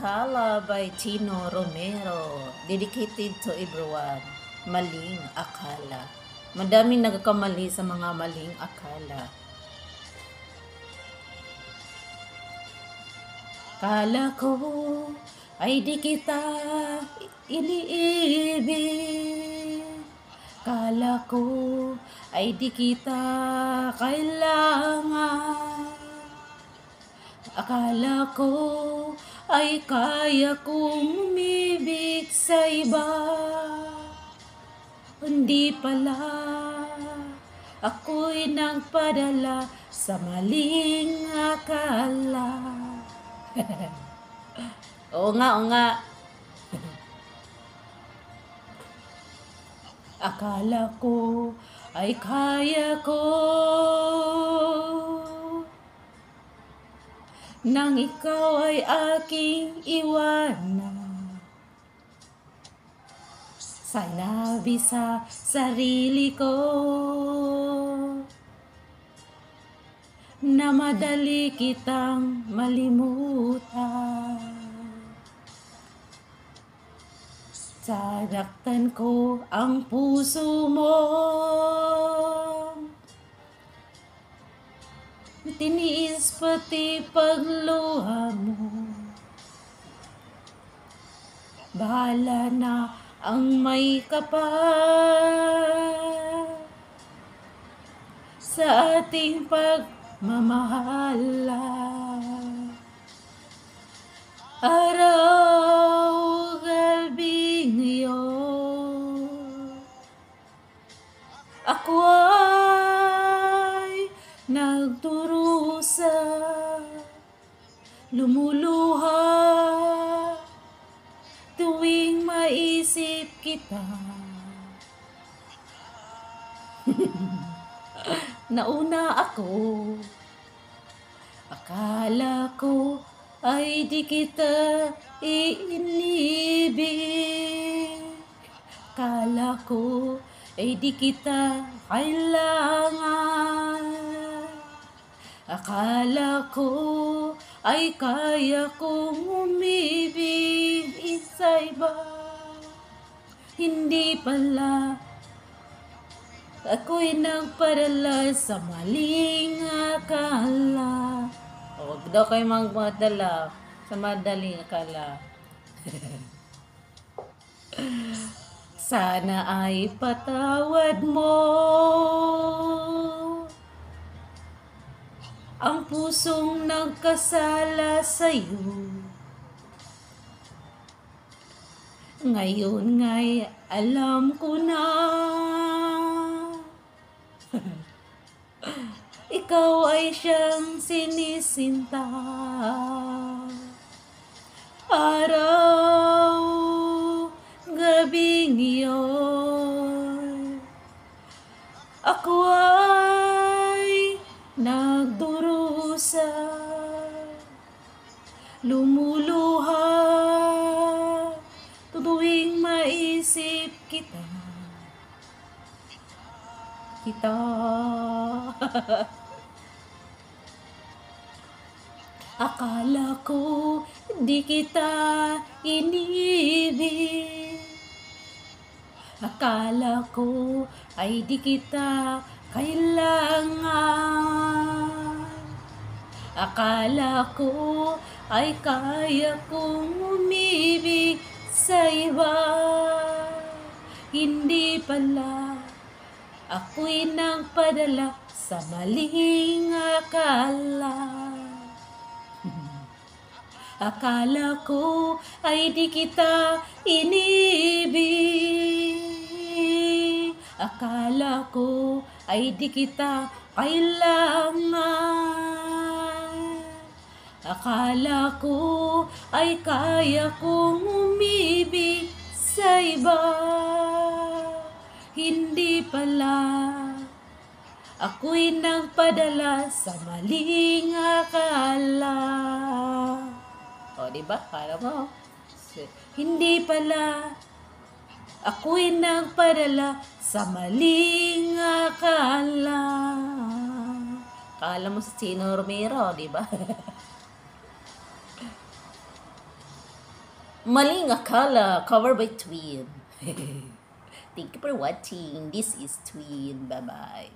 Akala by Chino Romero. Dedicated to everyone. Maling akala. Madaming nagkamali sa mga maling akala. Kala ko ay di kita iniibig. Kala ko ay di kita kailangan. Akala ko ay kaya kong umibig sa iba. Hindi pala, ako'y nagpadala sa maling akala. Oo nga, oo nga. Akala ko ay kaya ko nang ikaw ay aking iwanan. Sinabi sa sarili ko na madali kitang malimutan. Sinaktan ko ang puso mo, tiniis pati pagluha mo. Bahala na ang may kapal sa ating pagmamahalan. Araw, gabing iyon, ako ay nagdurusa, lumuluha tuwing maisip kita. Nauna ako, akala ko ay di kita iinibig. Akala ko ay di kita kailangan. Akala ko ay kaya kong umibig sa iba. Hindi pala, ako'y nagpadala sa maling akala. Huwag daw kayo magmadala sa madaling akala. Sana ay patawad mo ang pusong nagkasala sa'yo. Ngayon nga'y alam ko na ikaw ay siyang sinisinta. Araw, gabing iyon, ako ay nagdurusa, lumuluha tuwing maisip kita. Akala ko di kita inibig. Akala ko ay di kita kailangan. Akala ko ay kaya kong umibig sa iba. Hindi pala, ako'y nagpadala sa maling akala. Akala ko ay di kita inibig. Akala ko ay di kita kailangan. Akala ko ay kaya kong umibig sa iba. Hindi pala, ako'y nagpadala sa maling akala. O, diba? Para mo. Hindi pala, ako'y nagpadala sa maling akala. Akala mo si Chino Romero, diba? Maling akala, covered by Twin. Thank you for watching. This is Twin. Bye-bye.